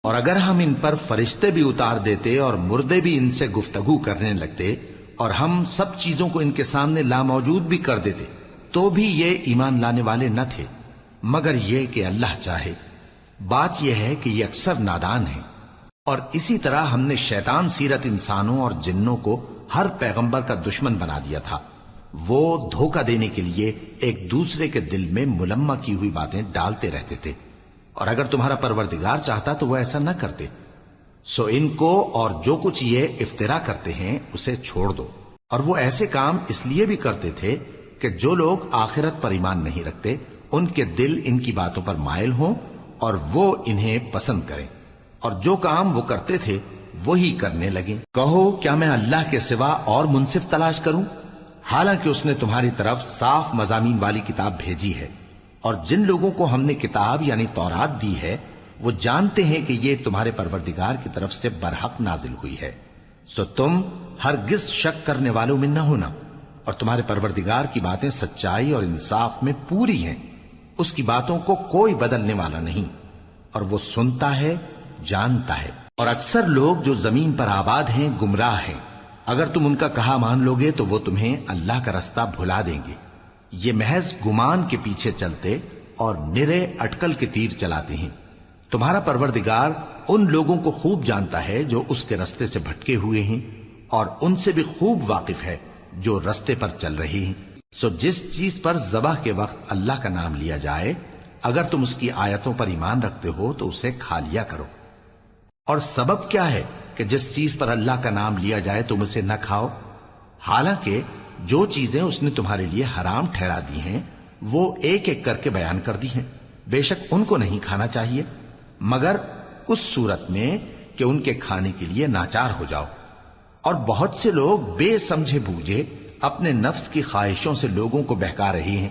اور اگر ہم ان پر فرشتے بھی اتار دیتے اور مردے بھی ان سے گفتگو کرنے لگتے اور ہم سب چیزوں کو ان کے سامنے لاموجود بھی کر دیتے تو بھی یہ ایمان لانے والے نہ تھے، مگر یہ کہ اللہ چاہے۔ بات یہ ہے کہ یہ اکثر نادان ہیں۔ اور اسی طرح ہم نے شیطان سیرت انسانوں اور جنوں کو ہر پیغمبر کا دشمن بنا دیا تھا۔ وہ دھوکہ دینے کے لیے ایک دوسرے کے دل میں ملمہ کی ہوئی باتیں ڈالتے رہتے تھے، اور اگر تمہارا پروردگار چاہتا تو وہ ایسا نہ کرتے۔ سو ان کو اور جو کچھ یہ افطرا کرتے ہیں اسے چھوڑ دو۔ اور وہ ایسے کام اس لیے بھی کرتے تھے کہ جو لوگ آخرت پر ایمان نہیں رکھتے ان کے دل ان کی باتوں پر مائل ہوں اور وہ انہیں پسند کریں، اور جو کام وہ کرتے تھے وہی کرنے لگیں۔ کہو کیا میں اللہ کے سوا اور منصف تلاش کروں، حالانکہ اس نے تمہاری طرف صاف مضامین والی کتاب بھیجی ہے، اور جن لوگوں کو ہم نے کتاب یعنی تورات دی ہے وہ جانتے ہیں کہ یہ تمہارے پروردگار کی طرف سے برحق نازل ہوئی ہے۔ سو تم ہرگز شک کرنے والوں میں نہ ہونا، اور تمہارے پروردگار کی باتیں سچائی اور انصاف میں پوری ہیں، اس کی باتوں کو کوئی بدلنے والا نہیں، اور وہ سنتا ہے جانتا ہے۔ اور اکثر لوگ جو زمین پر آباد ہیں گمراہ ہیں، اگر تم ان کا کہا مان لوگے تو وہ تمہیں اللہ کا رستہ بھلا دیں گے۔ یہ محض گمان کے پیچھے چلتے اور نرے اٹکل کے تیر چلاتے ہیں۔ تمہارا پروردگار ان لوگوں کو خوب جانتا ہے جو اس کے رستے سے بھٹکے ہوئے ہیں، اور ان سے بھی خوب واقف ہے جو رستے پر چل رہی ہیں۔ سو جس چیز پر ذبح کے وقت اللہ کا نام لیا جائے اگر تم اس کی آیتوں پر ایمان رکھتے ہو تو اسے کھا لیا کرو۔ اور سبب کیا ہے کہ جس چیز پر اللہ کا نام لیا جائے تم اسے نہ کھاؤ، حالانکہ جو چیزیں اس نے تمہارے لیے حرام ٹھہرا دی ہیں وہ ایک ایک کر کے بیان کر دی ہیں۔ بے شک ان کو نہیں کھانا چاہیے مگر اس صورت میں کہ ان کے کھانے کے لیے ناچار ہو جاؤ۔ اور بہت سے لوگ بے سمجھے بوجھے اپنے نفس کی خواہشوں سے لوگوں کو بہکا رہے ہیں۔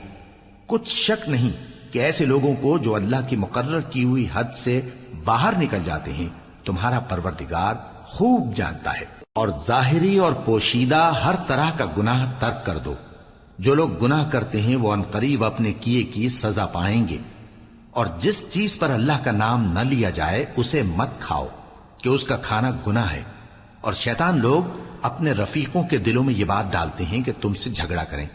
کچھ شک نہیں کہ ایسے لوگوں کو جو اللہ کی مقرر کی ہوئی حد سے باہر نکل جاتے ہیں تمہارا پروردگار خوب جانتا ہے۔ اور ظاہری اور پوشیدہ ہر طرح کا گناہ ترک کر دو۔ جو لوگ گناہ کرتے ہیں وہ عنقریب اپنے کیے کی سزا پائیں گے۔ اور جس چیز پر اللہ کا نام نہ لیا جائے اسے مت کھاؤ کہ اس کا کھانا گناہ ہے۔ اور شیطان لوگ اپنے رفیقوں کے دلوں میں یہ بات ڈالتے ہیں کہ تم سے جھگڑا کریں،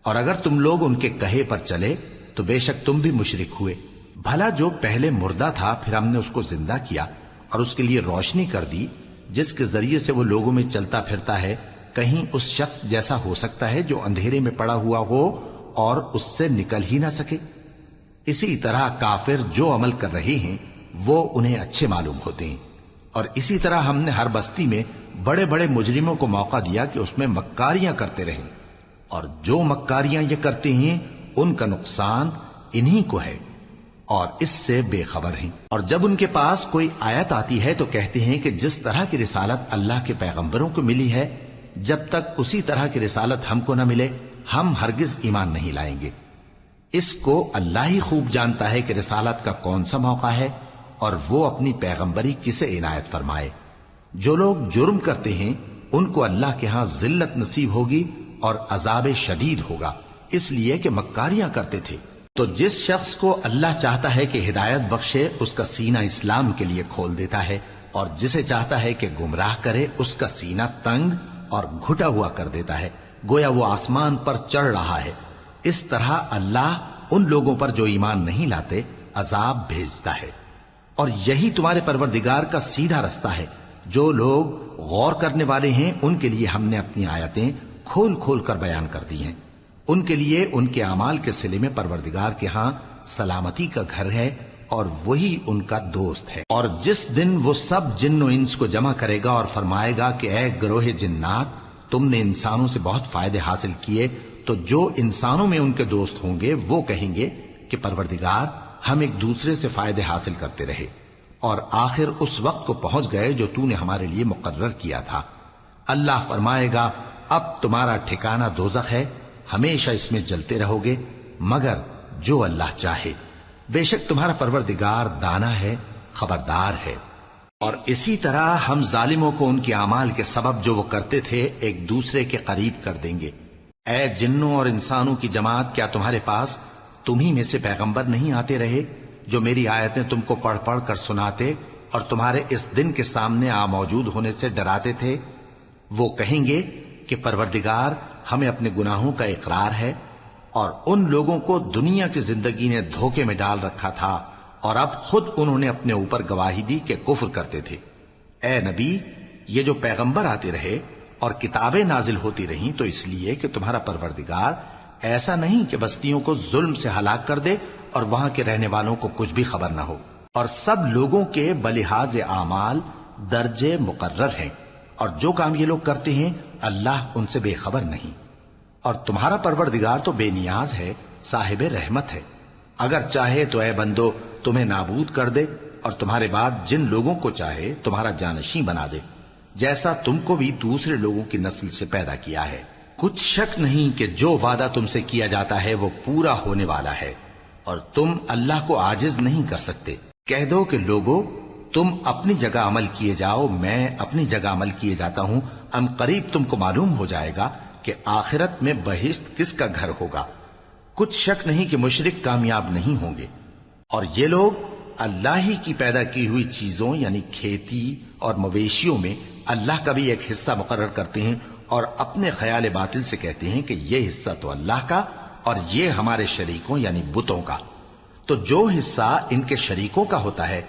اور اگر تم لوگ ان کے کہے پر چلے تو بے شک تم بھی مشرک ہوئے۔ بھلا جو پہلے مردہ تھا پھر ہم نے اس کو زندہ کیا اور اس کے لیے روشنی کر دی جس کے ذریعے سے وہ لوگوں میں چلتا پھرتا ہے، کہیں اس شخص جیسا ہو سکتا ہے جو اندھیرے میں پڑا ہوا ہو اور اس سے نکل ہی نہ سکے؟ اسی طرح کافر جو عمل کر رہے ہیں وہ انہیں اچھے معلوم ہوتے ہیں۔ اور اسی طرح ہم نے ہر بستی میں بڑے بڑے مجرموں کو موقع دیا کہ اس میں مکاریاں کرتے رہیں، اور جو مکاریاں یہ کرتے ہیں ان کا نقصان انہی کو ہے اور اس سے بے خبر ہیں۔ اور جب ان کے پاس کوئی آیت آتی ہے تو کہتے ہیں کہ جس طرح کی رسالت اللہ کے پیغمبروں کو ملی ہے جب تک اسی طرح کی رسالت ہم کو نہ ملے ہم ہرگز ایمان نہیں لائیں گے۔ اس کو اللہ ہی خوب جانتا ہے کہ رسالت کا کون سا موقع ہے اور وہ اپنی پیغمبری کسے عنایت فرمائے۔ جو لوگ جرم کرتے ہیں ان کو اللہ کے ہاں ذلت نصیب ہوگی اور عذاب شدید ہوگا، اس لیے کہ مکاریاں کرتے تھے۔ تو جس شخص کو اللہ چاہتا ہے کہ ہدایت بخشے اس کا سینہ اسلام کے لیے کھول دیتا ہے، اور جسے چاہتا ہے کہ گمراہ کرے اس کا سینہ تنگ اور گھٹا ہوا کر دیتا ہے، گویا وہ آسمان پر چڑھ رہا ہے۔ اس طرح اللہ ان لوگوں پر جو ایمان نہیں لاتے عذاب بھیجتا ہے۔ اور یہی تمہارے پروردگار کا سیدھا رستہ ہے۔ جو لوگ غور کرنے والے ہیں ان کے لیے ہم نے اپنی آیتیں کھول کھول کر بیان کر دی ہیں۔ ان کے لیے ان کے اعمال کے صلے میں پروردگار کے ہاں سلامتی کا گھر ہے اور وہی ان کا دوست ہے۔ اور جس دن وہ سب جن و انس کو جمع کرے گا اور فرمائے گا کہ اے گروہ جنات تم نے انسانوں سے بہت فائدے حاصل کیے، تو جو انسانوں میں ان کے دوست ہوں گے وہ کہیں گے کہ پروردگار ہم ایک دوسرے سے فائدے حاصل کرتے رہے اور آخر اس وقت کو پہنچ گئے جو تو نے ہمارے لیے مقرر کیا تھا۔ اللہ فرمائے گا اب تمہارا ٹھکانہ دوزخ ہے، ہمیشہ اس میں جلتے رہو گے مگر جو اللہ چاہے، بے شک تمہارا پروردگار دانا ہے، خبردار ہے۔ اور اسی طرح ہم ظالموں کو ان کے اعمال کے سبب جو وہ کرتے تھے ایک دوسرے کے قریب کر دیں گے۔ اے جنوں اور انسانوں کی جماعت، کیا تمہارے پاس تمہیں میں سے پیغمبر نہیں آتے رہے جو میری آیتیں تم کو پڑھ پڑھ کر سناتے اور تمہارے اس دن کے سامنے آ موجود ہونے سے ڈراتے تھے؟ وہ کہیں گے کہ پروردگار ہمیں اپنے گناہوں کا اقرار ہے، اور ان لوگوں کو دنیا کی زندگی نے دھوکے میں ڈال رکھا تھا اور اب خود انہوں نے اپنے اوپر گواہی دی کہ کفر کرتے تھے۔ اے نبی، یہ جو پیغمبر آتے رہے اور کتابیں نازل ہوتی رہیں تو اس لیے کہ تمہارا پروردگار ایسا نہیں کہ بستیوں کو ظلم سے ہلاک کر دے اور وہاں کے رہنے والوں کو کچھ بھی خبر نہ ہو، اور سب لوگوں کے بلحاظ اعمال درجے مقرر ہیں، اور جو کام یہ لوگ کرتے ہیں اللہ ان سے بے خبر نہیں۔ اور تمہارا پروردگار تو بے نیاز ہے، صاحب رحمت ہے، اگر چاہے تو اے بندو تمہیں نابود کر دے اور تمہارے بعد جن لوگوں کو چاہے تمہارا جانشیں بنا دے، جیسا تم کو بھی دوسرے لوگوں کی نسل سے پیدا کیا ہے۔ کچھ شک نہیں کہ جو وعدہ تم سے کیا جاتا ہے وہ پورا ہونے والا ہے، اور تم اللہ کو عاجز نہیں کر سکتے۔ کہہ دو کہ لوگو تم اپنی جگہ عمل کیے جاؤ، میں اپنی جگہ عمل کیے جاتا ہوں، ان قریب تم کو معلوم ہو جائے گا کہ آخرت میں بہشت کس کا گھر ہوگا۔ کچھ شک نہیں کہ مشرک کامیاب نہیں ہوں گے، اور یہ لوگ اللہ ہی کی پیدا کی ہوئی چیزوں یعنی کھیتی اور مویشیوں میں اللہ کا بھی ایک حصہ مقرر کرتے ہیں، اور اپنے خیال باطل سے کہتے ہیں کہ یہ حصہ تو اللہ کا اور یہ ہمارے شریکوں یعنی بتوں کا۔ تو جو حصہ ان کے شریکوں کا ہوتا ہے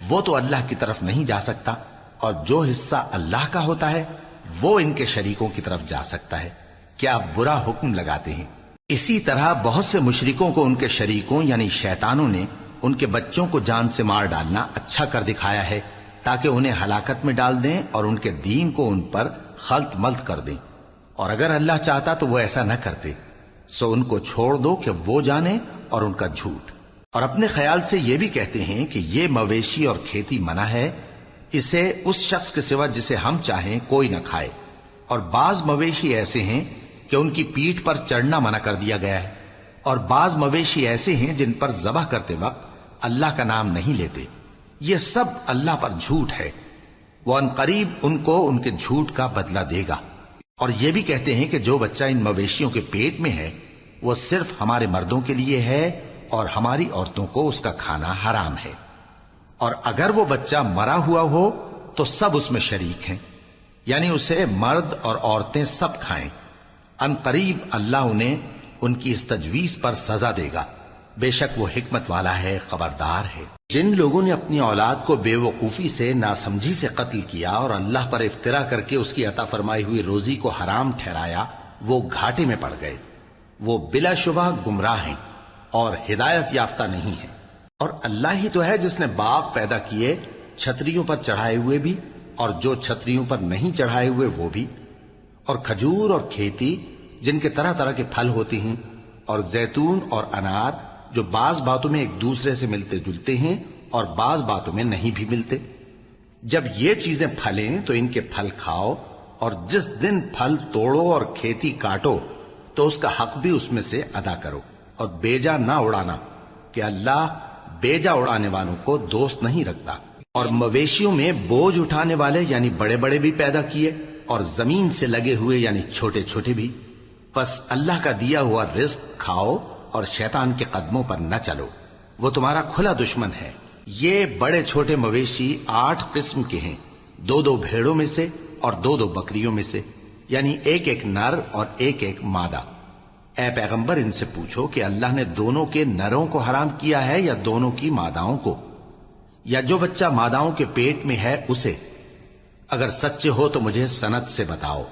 وہ تو اللہ کی طرف نہیں جا سکتا، اور جو حصہ اللہ کا ہوتا ہے وہ ان کے شریکوں کی طرف جا سکتا ہے۔ کیا برا حکم لگاتے ہیں؟ اسی طرح بہت سے مشرکوں کو ان کے شریکوں یعنی شیطانوں نے ان کے بچوں کو جان سے مار ڈالنا اچھا کر دکھایا ہے، تاکہ انہیں ہلاکت میں ڈال دیں اور ان کے دین کو ان پر خلط ملط کر دیں، اور اگر اللہ چاہتا تو وہ ایسا نہ کرتے۔ سو ان کو چھوڑ دو کہ وہ جانے اور ان کا جھوٹ۔ اور اپنے خیال سے یہ بھی کہتے ہیں کہ یہ مویشی اور کھیتی منع ہے، اسے اس شخص کے سوا جسے ہم چاہیں کوئی نہ کھائے، اور بعض مویشی ایسے ہیں کہ ان کی پیٹھ پر چڑھنا منع کر دیا گیا ہے، اور بعض مویشی ایسے ہیں جن پر ذبح کرتے وقت اللہ کا نام نہیں لیتے۔ یہ سب اللہ پر جھوٹ ہے، وہ ان قریب ان کو ان کے جھوٹ کا بدلہ دے گا۔ اور یہ بھی کہتے ہیں کہ جو بچہ ان مویشیوں کے پیٹ میں ہے وہ صرف ہمارے مردوں کے لیے ہے اور ہماری عورتوں کو اس کا کھانا حرام ہے، اور اگر وہ بچہ مرا ہوا ہو تو سب اس میں شریک ہیں، یعنی اسے مرد اور عورتیں سب کھائیں۔ ان قریب اللہ انہیں ان کی اس تجویز پر سزا دے گا، بے شک وہ حکمت والا ہے، خبردار ہے۔ جن لوگوں نے اپنی اولاد کو بے وقوفی سے ناسمجھی سے قتل کیا اور اللہ پر افترا کر کے اس کی عطا فرمائی ہوئی روزی کو حرام ٹھہرایا، وہ گھاٹے میں پڑ گئے، وہ بلا شبہ گمراہ ہیں اور ہدایت یافتہ نہیں ہیں۔ اور اللہ ہی تو ہے جس نے باغ پیدا کیے، چھتریوں پر چڑھائے ہوئے بھی اور جو چھتریوں پر نہیں چڑھائے ہوئے وہ بھی، اور کھجور اور کھیتی جن کے طرح طرح کے پھل ہوتے ہیں، اور زیتون اور انار جو بعض باتوں میں ایک دوسرے سے ملتے جلتے ہیں اور بعض باتوں میں نہیں بھی ملتے۔ جب یہ چیزیں پھلیں تو ان کے پھل کھاؤ، اور جس دن پھل توڑو اور کھیتی کاٹو تو اس کا حق بھی اس میں سے ادا کرو، اور بیجا نہ اڑانا کہ اللہ بیجا اڑانے والوں کو دوست نہیں رکھتا۔ اور مویشیوں میں بوجھ اٹھانے والے یعنی بڑے بڑے بھی پیدا کیے، اور زمین سے لگے ہوئے یعنی چھوٹے چھوٹے بھی۔ پس اللہ کا دیا ہوا رزق کھاؤ اور شیطان کے قدموں پر نہ چلو، وہ تمہارا کھلا دشمن ہے۔ یہ بڑے چھوٹے مویشی 8 قسم کے ہیں، 2 بھیڑوں میں سے اور 2 بکریوں میں سے، یعنی ایک نر اور ایک مادہ۔ اے پیغمبر ان سے پوچھو کہ اللہ نے دونوں کے نروں کو حرام کیا ہے یا دونوں کی ماداؤں کو، یا جو بچہ ماداؤں کے پیٹ میں ہے اسے؟ اگر سچے ہو تو مجھے سند سے بتاؤ۔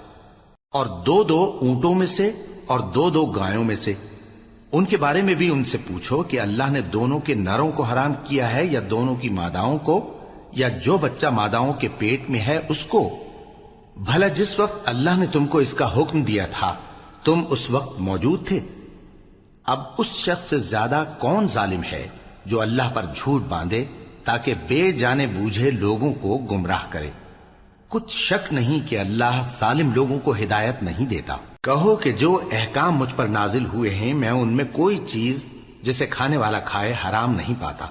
اور 2 اونٹوں میں سے اور 2 گایوں میں سے، ان کے بارے میں بھی ان سے پوچھو کہ اللہ نے دونوں کے نروں کو حرام کیا ہے یا دونوں کی ماداؤں کو، یا جو بچہ ماداؤں کے پیٹ میں ہے اس کو؟ بھلا جس وقت اللہ نے تم کو اس کا حکم دیا تھا تم اس وقت موجود تھے؟ اب اس شخص سے زیادہ کون ظالم ہے جو اللہ پر جھوٹ باندھے تاکہ بے جانے بوجھے لوگوں کو گمراہ کرے۔ کچھ شک نہیں کہ اللہ ظالم لوگوں کو ہدایت نہیں دیتا۔ کہو کہ جو احکام مجھ پر نازل ہوئے ہیں میں ان میں کوئی چیز جسے کھانے والا کھائے حرام نہیں پاتا،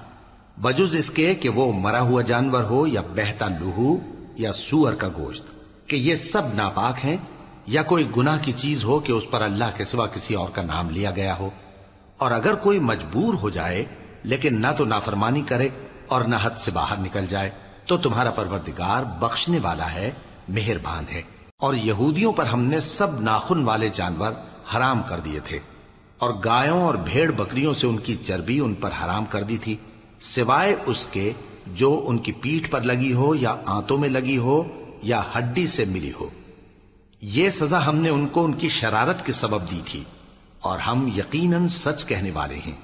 بجز اس کے کہ وہ مرا ہوا جانور ہو یا بہتا لہو یا سور کا گوشت، کہ یہ سب ناپاک ہیں، یا کوئی گناہ کی چیز ہو کہ اس پر اللہ کے سوا کسی اور کا نام لیا گیا ہو۔ اور اگر کوئی مجبور ہو جائے لیکن نہ تو نافرمانی کرے اور نہ حد سے باہر نکل جائے تو تمہارا پروردگار بخشنے والا ہے، مہربان ہے۔ اور یہودیوں پر ہم نے سب ناخن والے جانور حرام کر دیے تھے، اور گایوں اور بھیڑ بکریوں سے ان کی چربی ان پر حرام کر دی تھی، سوائے اس کے جو ان کی پیٹھ پر لگی ہو یا آنتوں میں لگی ہو یا ہڈی سے ملی ہو۔ یہ سزا ہم نے ان کو ان کی شرارت کے سبب دی تھی، اور ہم یقیناً سچ کہنے والے ہیں۔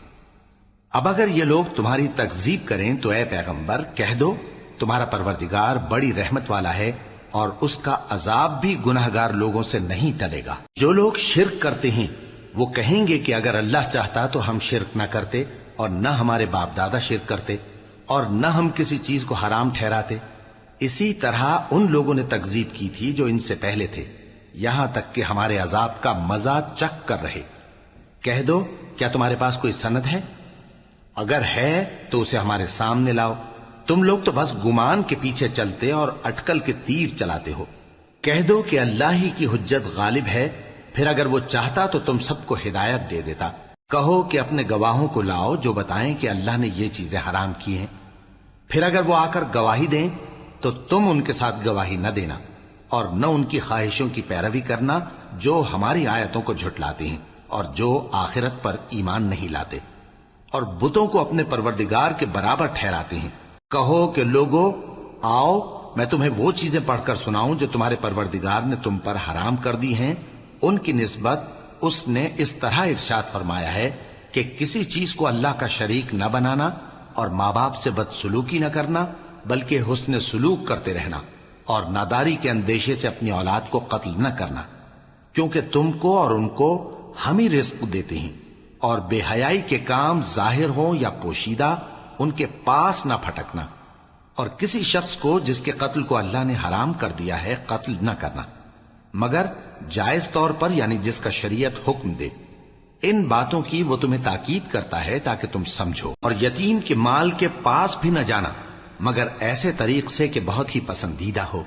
اب اگر یہ لوگ تمہاری تکذیب کریں تو اے پیغمبر کہہ دو، تمہارا پروردگار بڑی رحمت والا ہے، اور اس کا عذاب بھی گناہگار لوگوں سے نہیں ٹلے گا۔ جو لوگ شرک کرتے ہیں وہ کہیں گے کہ اگر اللہ چاہتا تو ہم شرک نہ کرتے، اور نہ ہمارے باپ دادا شرک کرتے، اور نہ ہم کسی چیز کو حرام ٹھہراتے۔ اسی طرح ان لوگوں نے تکذیب کی تھی جو ان سے پہلے تھے، یہاں تک کہ ہمارے عذاب کا مزہ چکھ کر رہے۔ کہہ دو، کیا تمہارے پاس کوئی سند ہے؟ اگر ہے تو اسے ہمارے سامنے لاؤ۔ تم لوگ تو بس گمان کے پیچھے چلتے اور اٹکل کے تیر چلاتے ہو۔ کہہ دو کہ اللہ ہی کی حجت غالب ہے، پھر اگر وہ چاہتا تو تم سب کو ہدایت دے دیتا۔ کہو کہ اپنے گواہوں کو لاؤ جو بتائیں کہ اللہ نے یہ چیزیں حرام کی ہیں، پھر اگر وہ آ کر گواہی دیں تو تم ان کے ساتھ گواہی نہ دینا، اور نہ ان کی خواہشوں کی پیروی کرنا جو ہماری آیتوں کو جھٹلاتے ہیں اور جو آخرت پر ایمان نہیں لاتے، اور بتوں کو اپنے پروردگار کے برابر ٹھہراتے ہیں۔ کہو کہ لوگو آؤ، میں تمہیں وہ چیزیں پڑھ کر سناؤں جو تمہارے پروردگار نے تم پر حرام کر دی ہیں۔ ان کی نسبت اس نے اس طرح ارشاد فرمایا ہے کہ کسی چیز کو اللہ کا شریک نہ بنانا، اور ماں باپ سے بدسلوکی نہ کرنا، بلکہ حسن سلوک کرتے رہنا، اور ناداری کے اندیشے سے اپنی اولاد کو قتل نہ کرنا، کیونکہ تم کو اور ان کو ہم ہی رزق دیتے ہیں۔ اور بے حیائی کے کام ظاہر ہوں یا پوشیدہ ان کے پاس نہ پھٹکنا، اور کسی شخص کو جس کے قتل کو اللہ نے حرام کر دیا ہے قتل نہ کرنا، مگر جائز طور پر، یعنی جس کا شریعت حکم دے۔ ان باتوں کی وہ تمہیں تاکید کرتا ہے تاکہ تم سمجھو۔ اور یتیم کے مال کے پاس بھی نہ جانا مگر ایسے طریق سے کہ بہت ہی پسندیدہ ہو،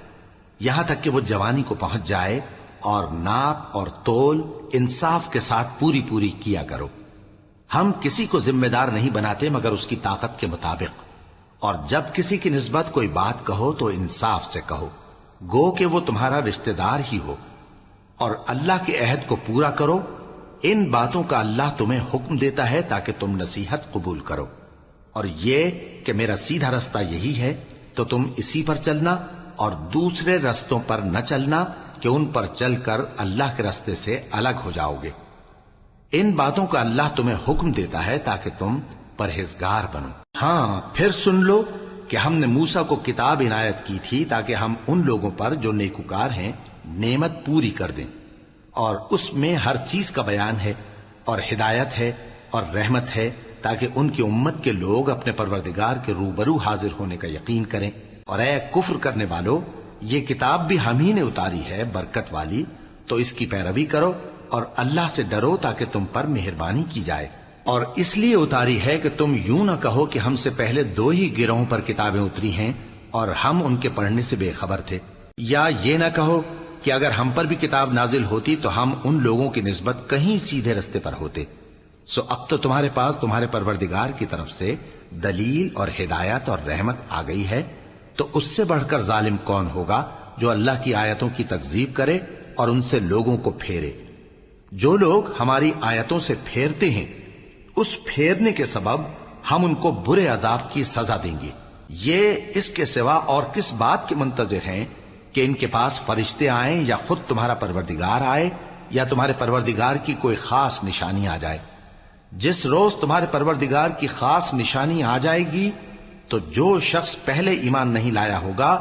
یہاں تک کہ وہ جوانی کو پہنچ جائے، اور ناپ اور تول انصاف کے ساتھ پوری پوری کیا کرو۔ ہم کسی کو ذمہ دار نہیں بناتے مگر اس کی طاقت کے مطابق، اور جب کسی کی نسبت کوئی بات کہو تو انصاف سے کہو، گو کہ وہ تمہارا رشتہ دار ہی ہو، اور اللہ کے عہد کو پورا کرو۔ ان باتوں کا اللہ تمہیں حکم دیتا ہے تاکہ تم نصیحت قبول کرو، اور یہ کہ میرا سیدھا رستہ یہی ہے تو تم اسی پر چلنا، اور دوسرے رستوں پر نہ چلنا کہ ان پر چل کر اللہ کے رستے سے الگ ہو جاؤ گے۔ ان باتوں کا اللہ تمہیں حکم دیتا ہے تاکہ تم پرہیزگار بنو۔ ہاں، پھر سن لو کہ ہم نے موسیٰ کو کتاب عنایت کی تھی تاکہ ہم ان لوگوں پر جو نیکوکار ہیں نعمت پوری کر دیں، اور اس میں ہر چیز کا بیان ہے، اور ہدایت ہے اور رحمت ہے، تاکہ ان کی امت کے لوگ اپنے پروردگار کے روبرو حاضر ہونے کا یقین کریں۔ اور اے کفر کرنے والو، یہ کتاب بھی ہم ہی نے اتاری ہے برکت والی، تو اس کی پیروی کرو اور اللہ سے ڈرو تاکہ تم پر مہربانی کی جائے۔ اور اس لیے اتاری ہے کہ تم یوں نہ کہو کہ ہم سے پہلے 2 ہی گروہوں پر کتابیں اتری ہیں اور ہم ان کے پڑھنے سے بے خبر تھے، یا یہ نہ کہو کہ اگر ہم پر بھی کتاب نازل ہوتی تو ہم ان لوگوں کی نسبت کہیں سیدھے رستے پر ہوتے۔ سو اب تو تمہارے پاس تمہارے پروردگار کی طرف سے دلیل اور ہدایت اور رحمت آ گئی ہے، تو اس سے بڑھ کر ظالم کون ہوگا جو اللہ کی آیتوں کی تکذیب کرے اور ان سے لوگوں کو پھیرے۔ جو لوگ ہماری آیتوں سے پھیرتے ہیں اس پھیرنے کے سبب ہم ان کو برے عذاب کی سزا دیں گے۔ یہ اس کے سوا اور کس بات کے منتظر ہیں کہ ان کے پاس فرشتے آئیں یا خود تمہارا پروردگار آئے یا تمہارے پروردگار کی کوئی خاص نشانی آ جائے۔ جس روز تمہارے پروردگار کی خاص نشانی آ جائے گی تو جو شخص پہلے ایمان نہیں لایا ہوگا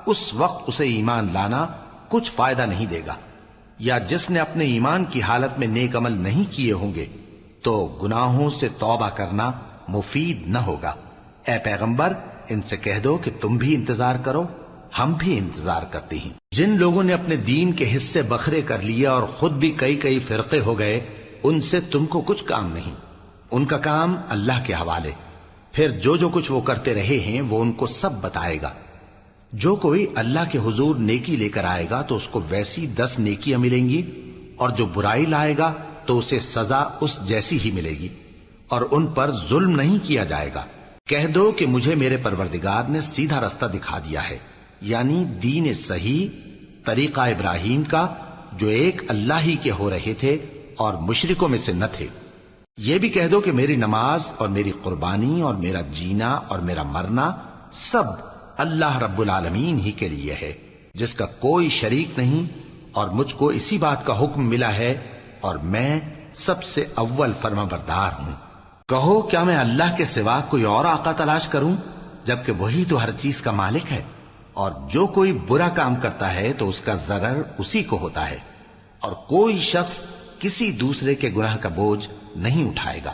اس وقت اسے ایمان لانا کچھ فائدہ نہیں دے گا، یا جس نے اپنے ایمان کی حالت میں نیک عمل نہیں کیے ہوں گے تو گناہوں سے توبہ کرنا مفید نہ ہوگا۔ اے پیغمبر، ان سے کہہ دو کہ تم بھی انتظار کرو، ہم بھی انتظار کرتے ہیں۔ جن لوگوں نے اپنے دین کے حصے بکھرے کر لیے اور خود بھی کئی فرقے ہو گئے، ان سے تم کو کچھ کام نہیں، ان کا کام اللہ کے حوالے۔ پھر جو کچھ وہ کرتے رہے ہیں وہ ان کو سب بتائے گا۔ جو کوئی اللہ کے حضور نیکی لے کر آئے گا تو اس کو ویسی 10 نیکیاں ملیں گی، اور جو برائی لائے گا تو اسے سزا اس جیسی ہی ملے گی، اور ان پر ظلم نہیں کیا جائے گا۔ کہہ دو کہ مجھے میرے پروردگار نے سیدھا رستہ دکھا دیا ہے، یعنی دین صحیح، طریقہ ابراہیم کا، جو ایک اللہ ہی کے ہو رہے تھے اور مشرکوں میں سے نہ تھے۔ یہ بھی کہہ دو کہ میری نماز اور میری قربانی اور میرا جینا اور میرا مرنا سب اللہ رب العالمین ہی کے لیے ہے، جس کا کوئی شریک نہیں، اور مجھ کو اسی بات کا حکم ملا ہے اور میں سب سے اول فرما بردار ہوں۔ کہو کیا میں اللہ کے سوا کوئی اور آقا تلاش کروں، جبکہ وہی تو ہر چیز کا مالک ہے، اور جو کوئی برا کام کرتا ہے تو اس کا ضرر اسی کو ہوتا ہے، اور کوئی شخص کسی دوسرے کے گناہ کا بوجھ نہیں اٹھائے گا۔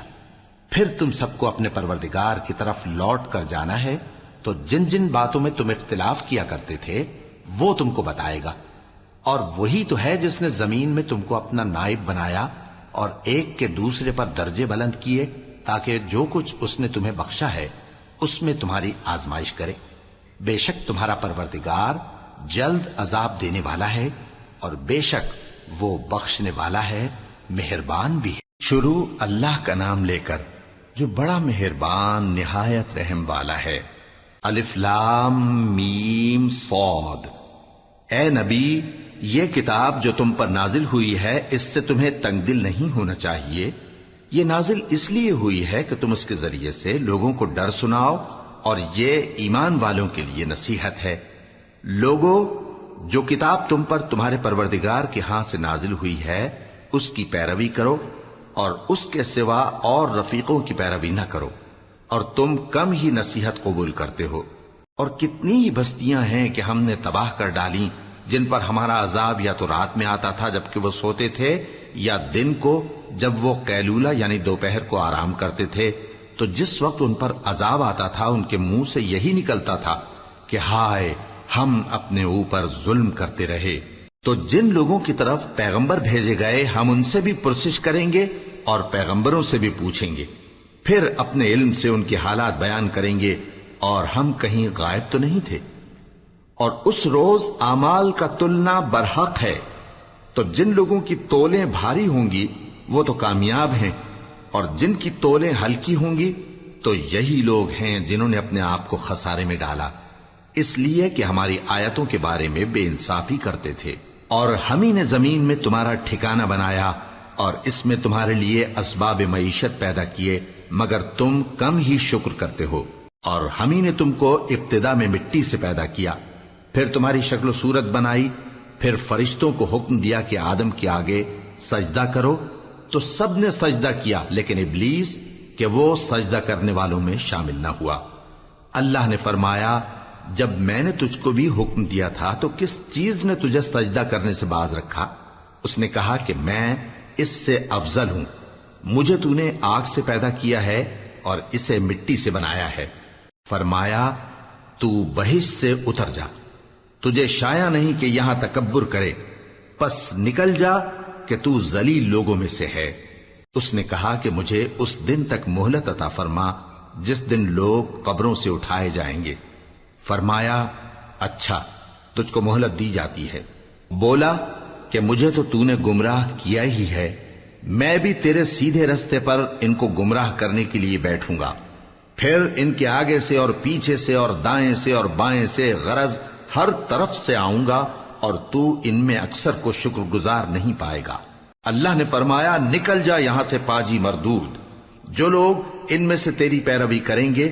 پھر تم سب کو اپنے پروردگار کی طرف لوٹ کر جانا ہے، تو جن جن باتوں میں تم اختلاف کیا کرتے تھے وہ تم کو بتائے گا، اور وہی تو ہے جس نے زمین میں تم کو اپنا نائب بنایا اور ایک کے دوسرے پر درجے بلند کیے، تاکہ جو کچھ اس نے تمہیں بخشا ہے اس میں تمہاری آزمائش کرے۔ بے شک تمہارا پروردگار جلد عذاب دینے والا ہے، اور بے شک وہ بخشنے والا ہے، مہربان بھی ہے۔ شروع اللہ کا نام لے کر جو بڑا مہربان نہایت رحم والا ہے۔ الف لام میم صاد۔ اے نبی، یہ کتاب جو تم پر نازل ہوئی ہے اس سے تمہیں تنگ دل نہیں ہونا چاہیے۔ یہ نازل اس لیے ہوئی ہے کہ تم اس کے ذریعے سے لوگوں کو ڈر سناؤ، اور یہ ایمان والوں کے لیے نصیحت ہے۔ لوگوں، جو کتاب تم پر تمہارے پروردگار کے ہاں سے نازل ہوئی ہے اس کی پیروی کرو، اور اس کے سوا اور رفیقوں کی پیروی نہ کرو، اور تم کم ہی نصیحت قبول کرتے ہو۔ اور کتنی ہی بستیاں ہیں کہ ہم نے تباہ کر ڈالی، جن پر ہمارا عذاب یا تو رات میں آتا تھا جبکہ وہ سوتے تھے، یا دن کو جب وہ قیلولہ یعنی دوپہر کو آرام کرتے تھے، تو جس وقت ان پر عذاب آتا تھا ان کے منہ سے یہی نکلتا تھا کہ ہائے، ہم اپنے اوپر ظلم کرتے رہے۔ تو جن لوگوں کی طرف پیغمبر بھیجے گئے ہم ان سے بھی پرسش کریں گے اور پیغمبروں سے بھی پوچھیں گے، پھر اپنے علم سے ان کے حالات بیان کریں گے، اور ہم کہیں غائب تو نہیں تھے۔ اور اس روز اعمال کا تلنا برحق ہے، تو جن لوگوں کی تولیں بھاری ہوں گی وہ تو کامیاب ہیں، اور جن کی تولیں ہلکی ہوں گی تو یہی لوگ ہیں جنہوں نے اپنے آپ کو خسارے میں ڈالا، اس لیے کہ ہماری آیتوں کے بارے میں بے انصافی کرتے تھے۔ اور ہم ہی نے زمین میں تمہارا ٹھکانہ بنایا، اور اس میں تمہارے لیے اسباب معیشت پیدا کیے، مگر تم کم ہی شکر کرتے ہو۔ اور ہم ہی نے تم کو ابتدا میں مٹی سے پیدا کیا، پھر تمہاری شکل و صورت بنائی، پھر فرشتوں کو حکم دیا کہ آدم کے آگے سجدہ کرو، تو سب نے سجدہ کیا لیکن ابلیس کہ وہ سجدہ کرنے والوں میں شامل نہ ہوا۔ اللہ نے فرمایا، جب میں نے تجھ کو بھی حکم دیا تھا تو کس چیز نے تجھے سجدہ کرنے سے باز رکھا؟ اس نے کہا کہ میں اس سے افضل ہوں، مجھے تو نے آگ سے پیدا کیا ہے اور اسے مٹی سے بنایا ہے۔ فرمایا، تو بہشت سے اتر جا، تجھے شایع نہیں کہ یہاں تکبر کرے، پس نکل جا کہ تو ذلیل لوگوں میں سے ہے۔ اس نے کہا کہ مجھے اس دن تک مہلت عطا فرما جس دن لوگ قبروں سے اٹھائے جائیں گے۔ فرمایا، اچھا، تجھ کو مہلت دی جاتی ہے۔ بولا کہ مجھے تو نے گمراہ کیا ہی ہے، میں بھی تیرے سیدھے رستے پر ان کو گمراہ کرنے کے لیے بیٹھوں گا، پھر ان کے آگے سے اور پیچھے سے اور دائیں سے اور بائیں سے، غرض ہر طرف سے آؤں گا، اور تو ان میں اکثر کو شکر گزار نہیں پائے گا۔ اللہ نے فرمایا، نکل جا یہاں سے پاجی مردود، جو لوگ ان میں سے تیری پیروی کریں گے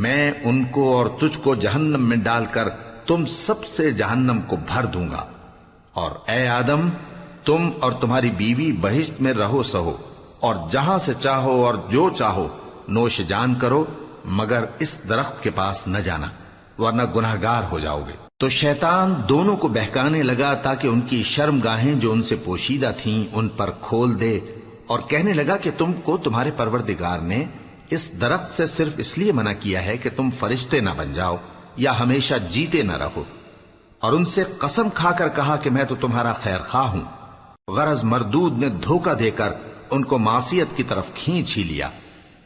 میں ان کو اور تجھ کو جہنم میں ڈال کر تم سب سے جہنم کو بھر دوں گا۔ اور اے آدم، تم اور تمہاری بیوی بہشت میں رہو سہو، اور جہاں سے چاہو اور جو چاہو نوش جان کرو، مگر اس درخت کے پاس نہ جانا ورنہ گناہگار ہو جاؤ گے۔ تو شیطان دونوں کو بہکانے لگا تاکہ ان کی شرم گاہیں جو ان سے پوشیدہ تھیں ان پر کھول دے، اور کہنے لگا کہ تم کو تمہارے پروردگار نے اس درخت سے صرف اس لیے منع کیا ہے کہ تم فرشتے نہ بن جاؤ یا ہمیشہ جیتے نہ رہو۔ اور ان سے قسم کھا کر کہا کہ میں تو تمہارا خیر خواہ ہوں۔ غرض مردود نے دھوکہ دے کر ان کو معصیت کی طرف کھینچ ہی لیا۔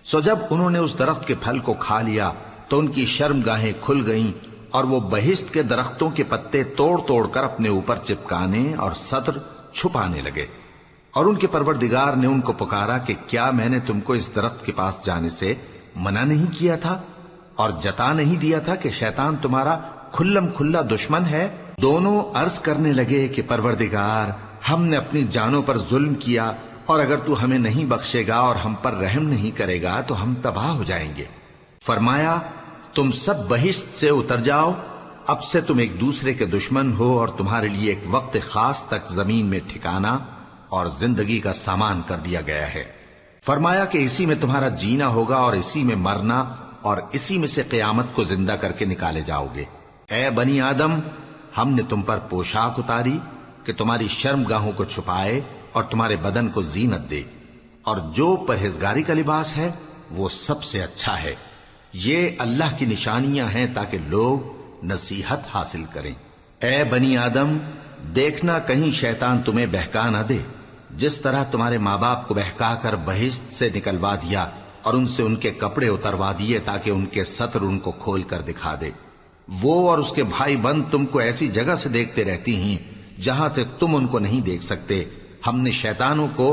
سو جب انہوں نے اس درخت کے پھل کو کھا لیا تو ان کی شرم گاہیں کھل گئیں، اور وہ بہشت کے درختوں کے پتے توڑ توڑ کر اپنے اوپر چپکانے اور سطر چھپانے لگے۔ اور ان کے پروردگار نے ان کو پکارا کہ کیا میں نے تم کو اس درخت کے پاس جانے سے منع نہیں کیا تھا؟ اور جتا نہیں دیا تھا کہ شیطان تمہارا کھلم کھلا دشمن ہے؟ دونوں عرض کرنے لگے کہ پروردگار، ہم نے اپنی جانوں پر ظلم کیا، اور اگر تو ہمیں نہیں بخشے گا اور ہم پر رحم نہیں کرے گا تو ہم تباہ ہو جائیں گے۔ فرمایا تم سب بہشت سے اتر جاؤ، اب سے تم ایک دوسرے کے دشمن ہو، اور تمہارے لیے ایک وقت خاص تک زمین میں ٹھکانا اور زندگی کا سامان کر دیا گیا ہے۔ فرمایا کہ اسی میں تمہارا جینا ہوگا اور اسی میں مرنا، اور اسی میں سے قیامت کو زندہ کر کے نکالے جاؤ گے۔ اے بنی آدم، ہم نے تم پر پوشاک اتاری کہ تمہاری شرم گاہوں کو چھپائے اور تمہارے بدن کو زینت دے، اور جو پرہیزگاری کا لباس ہے وہ سب سے اچھا ہے۔ یہ اللہ کی نشانیاں ہیں تاکہ لوگ نصیحت حاصل کریں۔ اے بنی آدم، دیکھنا کہیں شیطان تمہیں بہکا نہ دے، جس طرح تمہارے ماں باپ کو بہکا کر بہشت سے نکلوا دیا اور ان سے ان کے کپڑے اتروا دیے تاکہ ان کے ستر ان کو کھول کر دکھا دے۔ وہ اور اس کے بھائی بند تم کو ایسی جگہ سے دیکھتے رہتی ہیں جہاں سے تم ان کو نہیں دیکھ سکتے۔ ہم نے شیطانوں کو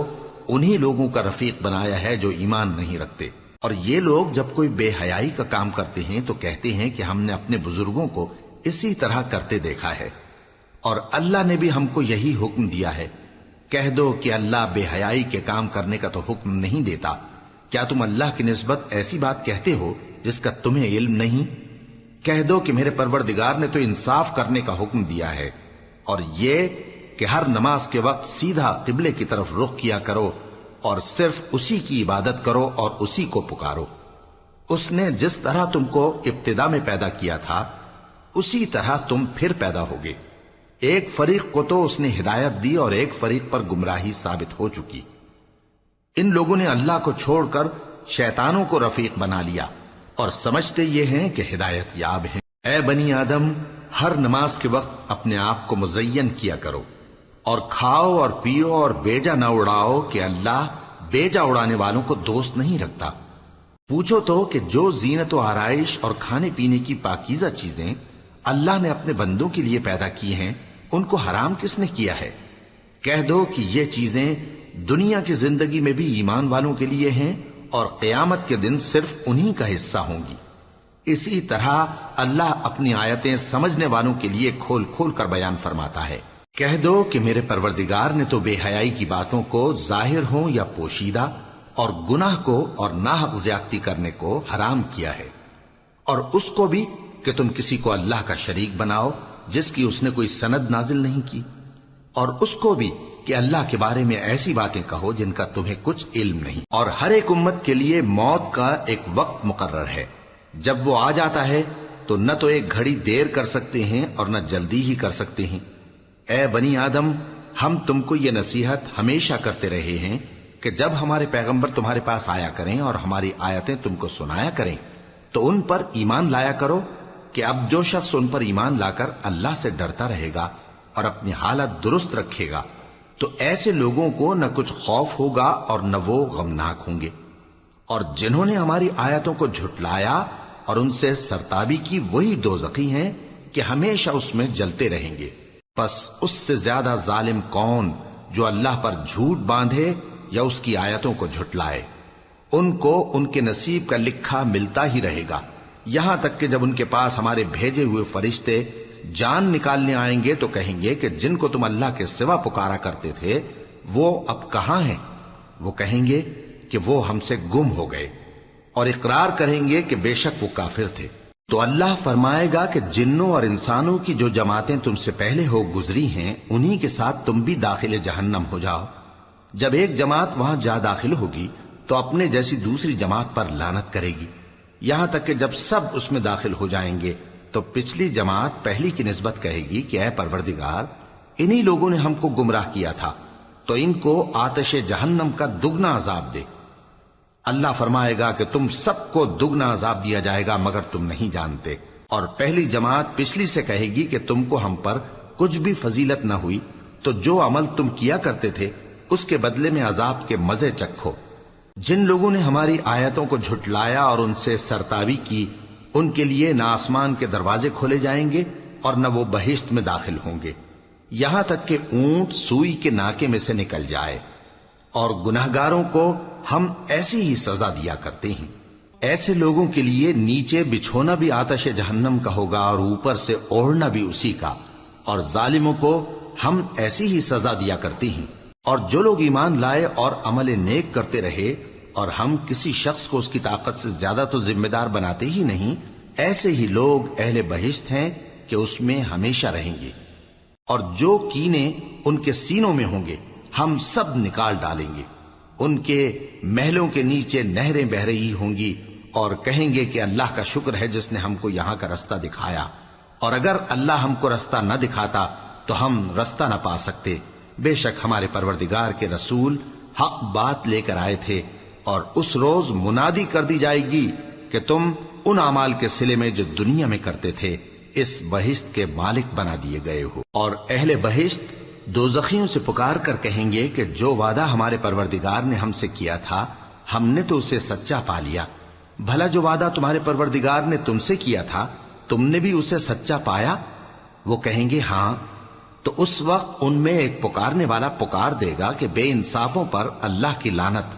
انہی لوگوں کا رفیق بنایا ہے جو ایمان نہیں رکھتے، اور یہ لوگ جب کوئی بے حیائی کا کام کرتے ہیں تو کہتے ہیں کہ ہم نے اپنے بزرگوں کو اسی طرح کرتے دیکھا ہے، اور اللہ نے بھی ہم کو یہی حکم دیا ہے۔ کہہ دو کہ اللہ بے حیائی کے کام کرنے کا تو حکم نہیں دیتا۔ کیا تم اللہ کی نسبت ایسی بات کہتے ہو جس کا تمہیں علم نہیں؟ کہہ دو کہ میرے پروردگار نے تو انصاف کرنے کا حکم دیا ہے، اور یہ کہ ہر نماز کے وقت سیدھا قبلے کی طرف رخ کیا کرو اور صرف اسی کی عبادت کرو اور اسی کو پکارو۔ اس نے جس طرح تم کو ابتدا میں پیدا کیا تھا اسی طرح تم پھر پیدا ہوگے۔ ایک فریق کو تو اس نے ہدایت دی اور ایک فریق پر گمراہی ثابت ہو چکی۔ ان لوگوں نے اللہ کو چھوڑ کر شیطانوں کو رفیق بنا لیا اور سمجھتے یہ ہیں کہ ہدایت یاب ہیں۔ اے بنی آدم، ہر نماز کے وقت اپنے آپ کو مزین کیا کرو، اور کھاؤ اور پیو اور بیجا نہ اڑاؤ کہ اللہ بیجا اڑانے والوں کو دوست نہیں رکھتا۔ پوچھو تو کہ جو زینت و آرائش اور کھانے پینے کی پاکیزہ چیزیں اللہ نے اپنے بندوں کے لیے پیدا کی ہیں ان کو حرام کس نے کیا ہے؟ کہہ دو کہ یہ چیزیں دنیا کی زندگی میں بھی ایمان والوں کے لیے ہیں اور قیامت کے دن صرف انہی کا حصہ ہوں گی۔ اسی طرح اللہ اپنی آیتیں سمجھنے والوں کے لیے کھول کھول کر بیان فرماتا ہے۔ کہہ دو کہ میرے پروردگار نے تو بے حیائی کی باتوں کو ظاہر ہوں یا پوشیدہ، اور گناہ کو اور ناحق زیادتی کرنے کو حرام کیا ہے، اور اس کو بھی کہ تم کسی کو اللہ کا شریک بناؤ جس کی اس نے کوئی سند نازل نہیں کی، اور اس کو بھی کہ اللہ کے بارے میں ایسی باتیں کہو جن کا تمہیں کچھ علم نہیں۔ اور ہر ایک امت کے لیے موت کا ایک وقت مقرر ہے، جب وہ آ جاتا ہے تو نہ تو ایک گھڑی دیر کر سکتے ہیں اور نہ جلدی ہی کر سکتے ہیں۔ اے بنی آدم، ہم تم کو یہ نصیحت ہمیشہ کرتے رہے ہیں کہ جب ہمارے پیغمبر تمہارے پاس آیا کریں اور ہماری آیتیں تم کو سنایا کریں تو ان پر ایمان لایا کرو، کہ اب جو شخص ان پر ایمان لا کر اللہ سے ڈرتا رہے گا اور اپنی حالت درست رکھے گا تو ایسے لوگوں کو نہ کچھ خوف ہوگا اور نہ وہ غمناک ہوں گے، اور جنہوں نے ہماری آیتوں کو جھٹلایا اور ان سے سرتابی کی وہی دوزخی ہیں کہ ہمیشہ اس میں جلتے رہیں گے۔ پس اس سے زیادہ ظالم کون جو اللہ پر جھوٹ باندھے یا اس کی آیتوں کو جھٹلائے؟ ان کو ان کے نصیب کا لکھا ملتا ہی رہے گا، یہاں تک کہ جب ان کے پاس ہمارے بھیجے ہوئے فرشتے جان نکالنے آئیں گے تو کہیں گے کہ جن کو تم اللہ کے سوا پکارا کرتے تھے وہ اب کہاں ہیں؟ وہ کہیں گے کہ وہ ہم سے گم ہو گئے، اور اقرار کریں گے کہ بے شک وہ کافر تھے۔ تو اللہ فرمائے گا کہ جنوں اور انسانوں کی جو جماعتیں تم سے پہلے ہو گزری ہیں انہی کے ساتھ تم بھی داخل جہنم ہو جاؤ۔ جب ایک جماعت وہاں جا داخل ہوگی تو اپنے جیسی دوسری جماعت پر لعنت کرے گی، یہاں تک کہ جب سب اس میں داخل ہو جائیں گے تو پچھلی جماعت پہلی کی نسبت کہے گی کہ اے پروردگار، انہی لوگوں نے ہم کو گمراہ کیا تھا، تو ان کو آتش جہنم کا دگنا عذاب دے۔ اللہ فرمائے گا کہ تم سب کو دگنا عذاب دیا جائے گا مگر تم نہیں جانتے۔ اور پہلی جماعت پچھلی سے کہے گی کہ تم کو ہم پر کچھ بھی فضیلت نہ ہوئی، تو جو عمل تم کیا کرتے تھے اس کے بدلے میں عذاب کے مزے چکھو۔ جن لوگوں نے ہماری آیتوں کو جھٹلایا اور ان سے سرتابی کی ان کے لیے نہ آسمان کے دروازے کھولے جائیں گے اور نہ وہ بہشت میں داخل ہوں گے، یہاں تک کہ اونٹ سوئی کے ناکے میں سے نکل جائے، اور گناہگاروں کو ہم ایسی ہی سزا دیا کرتے ہیں۔ ایسے لوگوں کے لیے نیچے بچھونا بھی آتش جہنم کا ہوگا اور اوپر سے اوڑھنا بھی اسی کا، اور ظالموں کو ہم ایسی ہی سزا دیا کرتی ہیں۔ اور جو لوگ ایمان لائے اور عمل نیک کرتے رہے اور ہم کسی شخص کو اس کی طاقت سے زیادہ تو ذمہ دار بناتے ہی نہیں، ایسے ہی لوگ اہل بہشت ہیں کہ اس میں ہمیشہ رہیں گے۔ اور جو کینے ان کے سینوں میں ہوں گے ہم سب نکال ڈالیں گے، ان کے محلوں کے نیچے نہریں بہہ رہی ہوں گی، اور کہیں گے کہ اللہ کا شکر ہے جس نے ہم کو یہاں کا رستہ دکھایا، اور اگر اللہ ہم کو رستہ نہ دکھاتا تو ہم رستہ نہ پا سکتے۔ بے شک ہمارے پروردگار کے رسول حق بات لے کر آئے تھے، اور اس روز منادی کر دی جائے گی کہ تم ان اعمال کے صلے میں جو دنیا میں کرتے تھے اس بہشت کے مالک بنا دیے گئے ہو۔ اور اہل بہشت دوزخیوں سے پکار کر کہیں گے کہ جو وعدہ ہمارے پروردگار نے ہم سے کیا تھا ہم نے تو اسے سچا پا لیا، بھلا جو وعدہ تمہارے پروردگار نے تم سے کیا تھا تم نے بھی اسے سچا پایا؟ وہ کہیں گے ہاں۔ تو اس وقت ان میں ایک پکارنے والا پکار دے گا کہ بے انصافوں پر اللہ کی لعنت،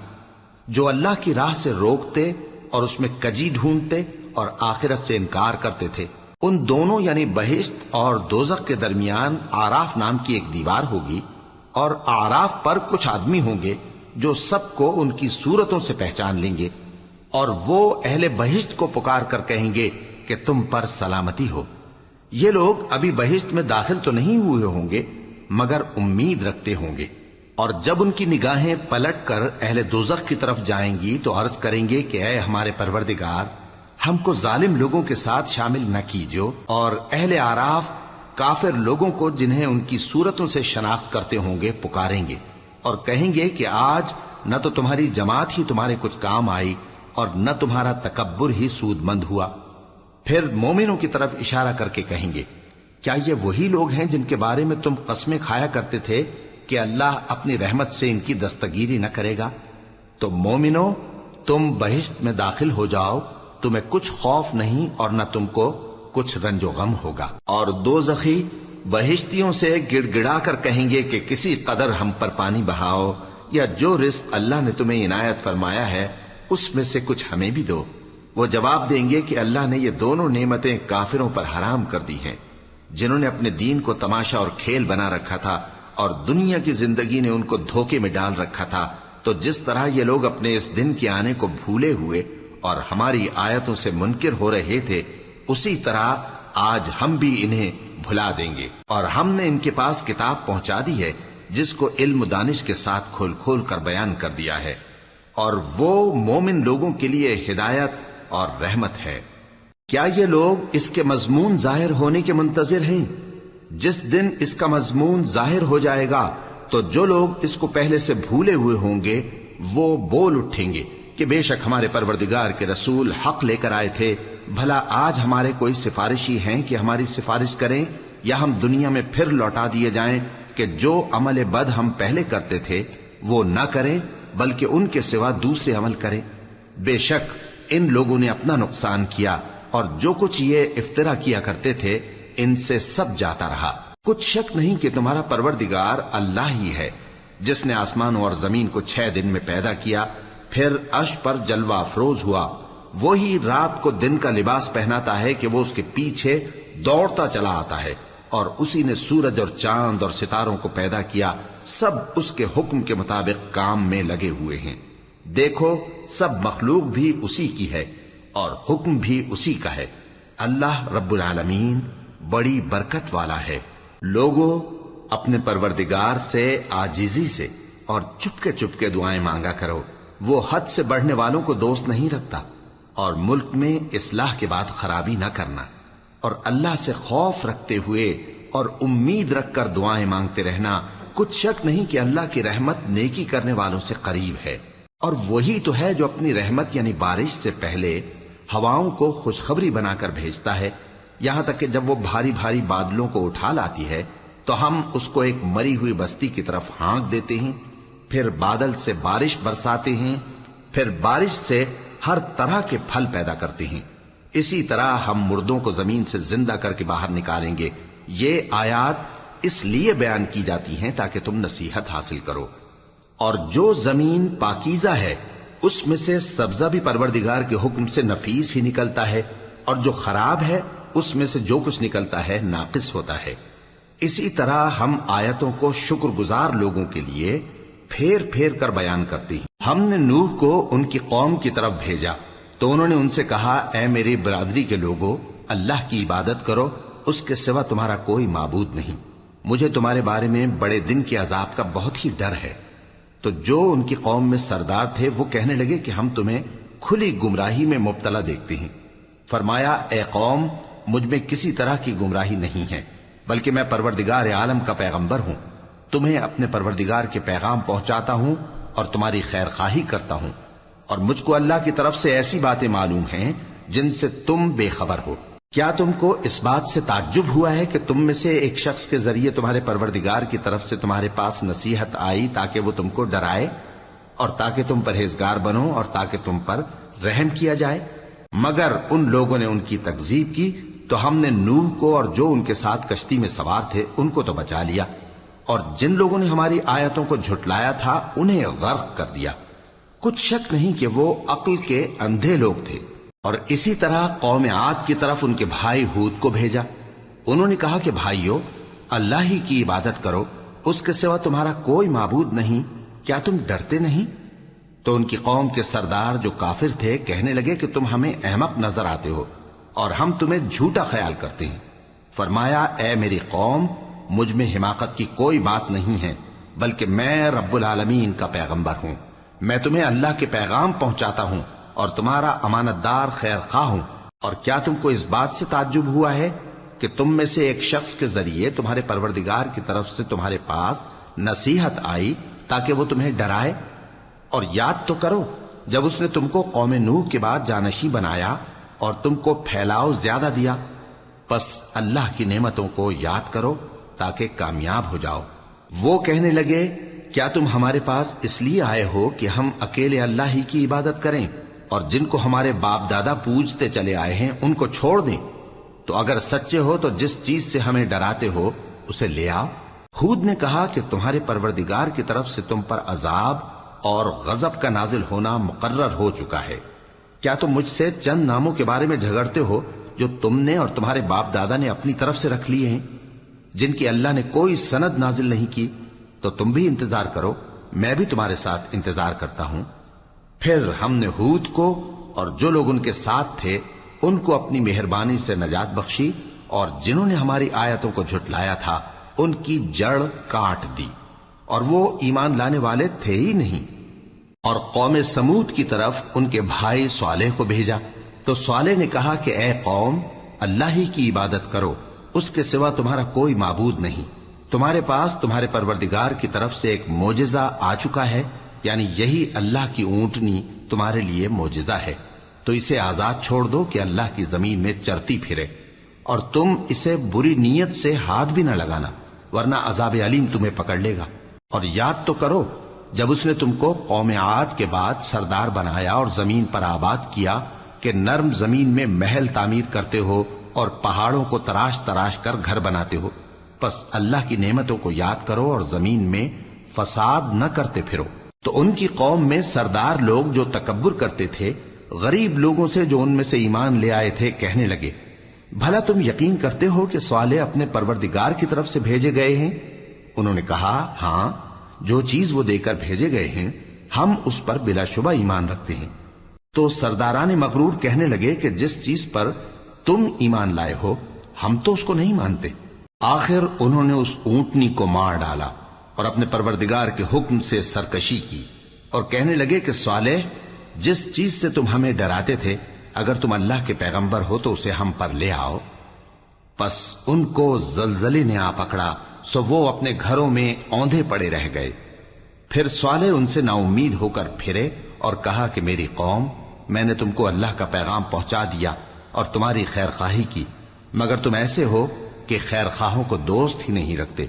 جو اللہ کی راہ سے روکتے اور اس میں کجی ڈھونڈتے اور آخرت سے انکار کرتے تھے۔ ان دونوں یعنی بہشت اور دوزخ کے درمیان آراف نام کی ایک دیوار ہوگی، اور آراف پر کچھ آدمی ہوں گے جو سب کو ان کی صورتوں سے پہچان لیں گے، اور وہ اہل بہشت کو پکار کر کہیں گے کہ تم پر سلامتی ہو۔ یہ لوگ ابھی بہشت میں داخل تو نہیں ہوئے ہوں گے مگر امید رکھتے ہوں گے، اور جب ان کی نگاہیں پلٹ کر اہل دوزخ کی طرف جائیں گی تو عرض کریں گے کہ اے ہمارے پروردگار، ہم کو ظالم لوگوں کے ساتھ شامل نہ کیجو۔ اور اہل آراف کافر لوگوں کو جنہیں ان کی صورتوں سے شناخت کرتے ہوں گے پکاریں گے اور کہیں گے کہ آج نہ تو تمہاری جماعت ہی تمہارے کچھ کام آئی اور نہ تمہارا تکبر ہی سود مند ہوا۔ پھر مومنوں کی طرف اشارہ کر کے کہیں گے کیا یہ وہی لوگ ہیں جن کے بارے میں تم قسمیں کھایا کرتے تھے کہ اللہ اپنی رحمت سے ان کی دستگیری نہ کرے گا؟ تو مومنو، تم بہشت میں داخل ہو جاؤ، تمہیں کچھ خوف نہیں اور نہ تم کو کچھ رنج و غم ہوگا۔ اور دوزخی بہشتیوں سے گڑ گڑا کر کہیں گے کہ کسی قدر ہم پر پانی بہاؤ، یا جو رزق اللہ نے تمہیں عنایت فرمایا ہے اس میں سے کچھ ہمیں بھی دو۔ وہ جواب دیں گے کہ اللہ نے یہ دونوں نعمتیں کافروں پر حرام کر دی ہیں، جنہوں نے اپنے دین کو تماشا اور کھیل بنا رکھا تھا اور دنیا کی زندگی نے ان کو دھوکے میں ڈال رکھا تھا۔ تو جس طرح یہ لوگ اپنے اس دن کے آنے کو بھولے ہوئے اور ہماری آیتوں سے منکر ہو رہے تھے، اسی طرح آج ہم بھی انہیں بھلا دیں گے۔ اور ہم نے ان کے پاس کتاب پہنچا دی ہے جس کو علم و دانش کے ساتھ کھول کھول کر بیان کر دیا ہے، اور وہ مومن لوگوں کے لیے ہدایت اور رحمت ہے۔ کیا یہ لوگ اس کے مضمون ظاہر ہونے کے منتظر ہیں؟ جس دن اس کا مضمون ظاہر ہو جائے گا تو جو لوگ اس کو پہلے سے بھولے ہوئے ہوں گے وہ بول اٹھیں گے کہ بے شک ہمارے پروردگار کے رسول حق لے کر آئے تھے، بھلا آج ہمارے کوئی سفارشی ہیں کہ ہماری سفارش کریں، یا ہم دنیا میں پھر لوٹا دیے جائیں کہ جو عمل بد ہم پہلے کرتے تھے وہ نہ کریں بلکہ ان کے سوا دوسرے عمل کریں۔ بے شک ان لوگوں نے اپنا نقصان کیا، اور جو کچھ یہ افترا کیا کرتے تھے ان سے سب جاتا رہا۔ کچھ شک نہیں کہ تمہارا پروردگار اللہ ہی ہے جس نے آسمانوں اور زمین کو 6 دن میں پیدا کیا، پھر عرش پر جلوہ افروز ہوا۔ وہی رات کو دن کا لباس پہناتا ہے کہ وہ اس کے پیچھے دوڑتا چلا آتا ہے، اور اسی نے سورج اور چاند اور ستاروں کو پیدا کیا، سب اس کے حکم کے مطابق کام میں لگے ہوئے ہیں۔ دیکھو سب مخلوق بھی اسی کی ہے اور حکم بھی اسی کا ہے۔ اللہ رب العالمین بڑی برکت والا ہے۔ لوگوں، اپنے پروردگار سے عاجزی سے اور چپکے دعائیں مانگا کرو، وہ حد سے بڑھنے والوں کو دوست نہیں رکھتا، اور ملک میں اصلاح کے بعد خرابی نہ کرنا، اور اللہ سے خوف رکھتے ہوئے اور امید رکھ کر دعائیں مانگتے رہنا۔ کچھ شک نہیں کہ اللہ کی رحمت نیکی کرنے والوں سے قریب ہے، اور وہی تو ہے جو اپنی رحمت یعنی بارش سے پہلے ہواؤں کو خوشخبری بنا کر بھیجتا ہے، یہاں تک کہ جب وہ بھاری بھاری بادلوں کو اٹھا لاتی ہے تو ہم اس کو ایک مری ہوئی بستی کی طرف ہانک دیتے ہیں، پھر بادل سے بارش برساتے ہیں، پھر بارش سے ہر طرح کے پھل پیدا کرتے ہیں۔ اسی طرح ہم مردوں کو زمین سے زندہ کر کے باہر نکالیں گے۔ یہ آیات اس لیے بیان کی جاتی ہیں تاکہ تم نصیحت حاصل کرو۔ اور جو زمین پاکیزہ ہے اس میں سے سبزہ بھی پروردگار کے حکم سے نفیس ہی نکلتا ہے، اور جو خراب ہے اس میں سے جو کچھ نکلتا ہے ناقص ہوتا ہے۔ اسی طرح ہم آیتوں کو شکر گزار لوگوں کے لیے پھیر پھیر کر بیان کرتے ہیں۔ ہم نے نوح کو ان کی قوم کی طرف بھیجا تو انہوں نے ان سے کہا، اے میری برادری کے لوگو، اللہ کی عبادت کرو، اس کے سوا تمہارا کوئی معبود نہیں۔ مجھے تمہارے بارے میں بڑے دن کے عذاب کا بہت ہی ڈر ہے۔ تو جو ان کی قوم میں سردار تھے وہ کہنے لگے کہ ہم تمہیں کھلی گمراہی میں مبتلا دیکھتے ہیں۔ فرمایا، اے قوم، مجھ میں کسی طرح کی گمراہی نہیں ہے، بلکہ میں پروردگار عالم کا پیغمبر ہوں، تمہیں اپنے پروردگار کے پیغام پہنچاتا ہوں اور تمہاری خیر خواہی کرتا ہوں، اور مجھ کو اللہ کی طرف سے ایسی باتیں معلوم ہیں جن سے تم بے خبر ہو۔ کیا تم کو اس بات سے تعجب ہوا ہے کہ تم میں سے ایک شخص کے ذریعے تمہارے پروردگار کی طرف سے تمہارے پاس نصیحت آئی تاکہ وہ تم کو ڈرائے اور تاکہ تم پرہیزگار بنو اور تاکہ تم پر رحم کیا جائے؟ مگر ان لوگوں نے ان کی تکذیب کی تو ہم نے نوح کو اور جو ان کے ساتھ کشتی میں سوار تھے ان کو تو بچا لیا، اور جن لوگوں نے ہماری آیتوں کو جھٹلایا تھا انہیں غرق کر دیا۔ کچھ شک نہیں کہ وہ عقل کے اندھے لوگ تھے۔ اور اسی طرح قوم عاد کی طرف ان کے بھائی ہود کو بھیجا۔ انہوں نے کہا کہ بھائیو، اللہ ہی کی عبادت کرو، اس کے سوا تمہارا کوئی معبود نہیں، کیا تم ڈرتے نہیں؟ تو ان کی قوم کے سردار جو کافر تھے کہنے لگے کہ تم ہمیں احمق نظر آتے ہو اور ہم تمہیں جھوٹا خیال کرتے ہیں۔ فرمایا، اے میری قوم، مجھ میں حماقت کی کوئی بات نہیں ہے، بلکہ میں رب العالمین کا پیغمبر ہوں۔ میں تمہیں اللہ کے پیغام پہنچاتا ہوں اور تمہارا امانت دار خیر خواہ ہوں۔ اور کیا تم کو اس بات سے تعجب ہوا ہے کہ تم میں سے ایک شخص کے ذریعے تمہارے پروردگار کی طرف سے تمہارے پاس نصیحت آئی تاکہ وہ تمہیں ڈرائے؟ اور یاد تو کرو جب اس نے تم کو قوم نوح کے بعد جانشین بنایا اور تم کو پھیلاؤ زیادہ دیا، پس اللہ کی نعمتوں کو یاد کرو تاکہ کامیاب ہو جاؤ۔ وہ کہنے لگے، کیا تم ہمارے پاس اس لیے آئے ہو کہ ہم اکیلے اللہ ہی کی عبادت کریں اور جن کو ہمارے باپ دادا پوجتے چلے آئے ہیں ان کو چھوڑ دیں؟ تو اگر سچے ہو تو جس چیز سے ہمیں ڈراتے ہو اسے لے آؤ۔ ہود نے کہا کہ تمہارے پروردگار کی طرف سے تم پر عذاب اور غضب کا نازل ہونا مقرر ہو چکا ہے۔ کیا تم مجھ سے چند ناموں کے بارے میں جھگڑتے ہو جو تم نے اور تمہارے باپ دادا نے اپنی طرف سے رکھ لیے ہیں، جن کی اللہ نے کوئی سند نازل نہیں کی؟ تو تم بھی انتظار کرو، میں بھی تمہارے ساتھ انتظار کرتا ہوں۔ پھر ہم نے ہود کو اور جو لوگ ان کے ساتھ تھے ان کو اپنی مہربانی سے نجات بخشی، اور جنہوں نے ہماری آیتوں کو جھٹلایا تھا ان کی جڑ کاٹ دی، اور وہ ایمان لانے والے تھے ہی نہیں۔ اور قوم سمود کی طرف ان کے بھائی صالح کو بھیجا تو صالح نے کہا کہ اے قوم، اللہ ہی کی عبادت کرو، اس کے سوا تمہارا کوئی معبود نہیں۔ تمہارے پاس تمہارے پروردگار کی طرف سے ایک معجزہ آ چکا ہے، یعنی یہی اللہ کی اونٹنی تمہارے لیے معجزہ ہے، تو اسے آزاد چھوڑ دو کہ اللہ کی زمین میں چرتی پھرے، اور تم اسے بری نیت سے ہاتھ بھی نہ لگانا، ورنہ عذاب علیم تمہیں پکڑ لے گا۔ اور یاد تو کرو جب اس نے تم کو قوم عاد کے بعد سردار بنایا اور زمین پر آباد کیا کہ نرم زمین میں محل تعمیر کرتے ہو اور پہاڑوں کو تراش تراش کر گھر بناتے ہو، پس اللہ کی نعمتوں کو یاد کرو اور زمین میں فساد نہ کرتے پھرو۔ تو ان کی قوم میں سردار لوگ جو تکبر کرتے تھے غریب لوگوں سے جو ان میں سے ایمان لے آئے تھے کہنے لگے، بھلا تم یقین کرتے ہو کہ صالح اپنے پروردگار کی طرف سے بھیجے گئے ہیں؟ انہوں نے کہا، ہاں، جو چیز وہ دے کر بھیجے گئے ہیں ہم اس پر بلا شبہ ایمان رکھتے ہیں۔ تو سرداران مغرور کہنے لگے کہ جس چیز پر تم ایمان لائے ہو ہم تو اس کو نہیں مانتے۔ آخر انہوں نے اس اونٹنی کو مار ڈالا اور اپنے پروردگار کے حکم سے سرکشی کی، اور کہنے لگے کہ صالح، جس چیز سے تم ہمیں ڈراتے تھے اگر تم اللہ کے پیغمبر ہو تو اسے ہم پر لے آؤ۔ پس ان کو زلزلے نے آ پکڑا، سو وہ اپنے گھروں میں اوندھے پڑے رہ گئے۔ پھر صالح ان سے نا امید ہو کر پھرے اور کہا کہ میری قوم، میں نے تم کو اللہ کا پیغام پہنچا دیا اور تمہاری خیر خواہی کی، مگر تم ایسے ہو کہ خیر خواہوں کو دوست ہی نہیں رکھتے۔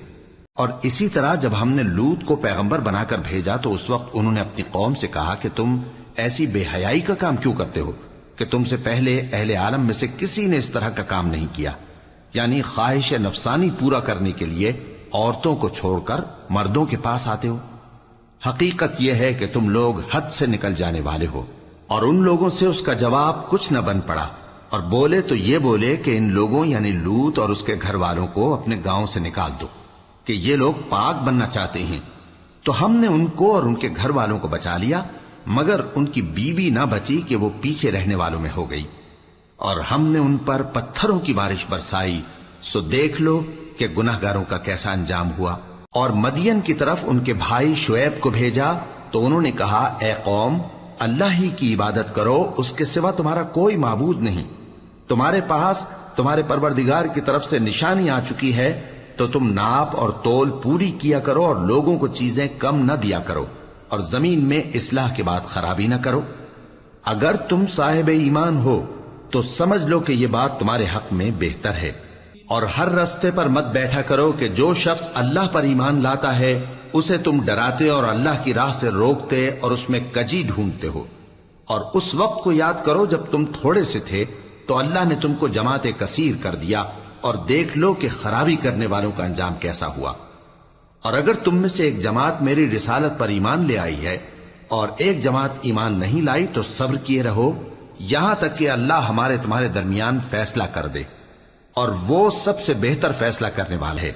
اور اسی طرح جب ہم نے لوط کو پیغمبر بنا کر بھیجا تو اس وقت انہوں نے اپنی قوم سے کہا کہ تم ایسی بے حیائی کا کام کیوں کرتے ہو کہ تم سے پہلے اہل عالم میں سے کسی نے اس طرح کا کام نہیں کیا، یعنی خواہش نفسانی پورا کرنے کے لیے عورتوں کو چھوڑ کر مردوں کے پاس آتے ہو۔ حقیقت یہ ہے کہ تم لوگ حد سے نکل جانے والے ہو۔ اور ان لوگوں سے اس کا جواب کچھ نہ بن پڑا، اور بولے تو یہ بولے کہ ان لوگوں یعنی لوط اور اس کے گھر والوں کو اپنے گاؤں سے نکال دو کہ یہ لوگ پاک بننا چاہتے ہیں۔ تو ہم نے ان کو اور ان کے گھر والوں کو بچا لیا، مگر ان کی بیوی نہ بچی کہ وہ پیچھے رہنے والوں میں ہو گئی، اور ہم نے ان پر پتھروں کی بارش برسائی، سو دیکھ لو کہ گناہگاروں کا کیسا انجام ہوا۔ اور مدین کی طرف ان کے بھائی شعیب کو بھیجا تو انہوں نے کہا، اے قوم، اللہ ہی کی عبادت کرو، اس کے سوا تمہارا کوئی معبود نہیں۔ تمہارے پاس تمہارے پروردگار کی طرف سے نشانی آ چکی ہے، تو تم ناپ اور تول پوری کیا کرو اور لوگوں کو چیزیں کم نہ دیا کرو، اور زمین میں اصلاح کے بعد خرابی نہ کرو۔ اگر تم صاحب ایمان ہو تو سمجھ لو کہ یہ بات تمہارے حق میں بہتر ہے، اور ہر رستے پر مت بیٹھا کرو کہ جو شخص اللہ پر ایمان لاتا ہے اسے تم ڈراتے اور اللہ کی راہ سے روکتے اور اس میں کجی ڈھونڈتے ہو۔ اور اس وقت کو یاد کرو جب تم تھوڑے سے تھے تو اللہ نے تم کو جماعت کثیر کر دیا، اور دیکھ لو کہ خرابی کرنے والوں کا انجام کیسا ہوا۔ اور اگر تم میں سے ایک جماعت میری رسالت پر ایمان لے آئی ہے اور ایک جماعت ایمان نہیں لائی تو صبر کیے رہو یہاں تک کہ اللہ ہمارے تمہارے درمیان فیصلہ کر دے، اور وہ سب سے بہتر فیصلہ کرنے والا ہے۔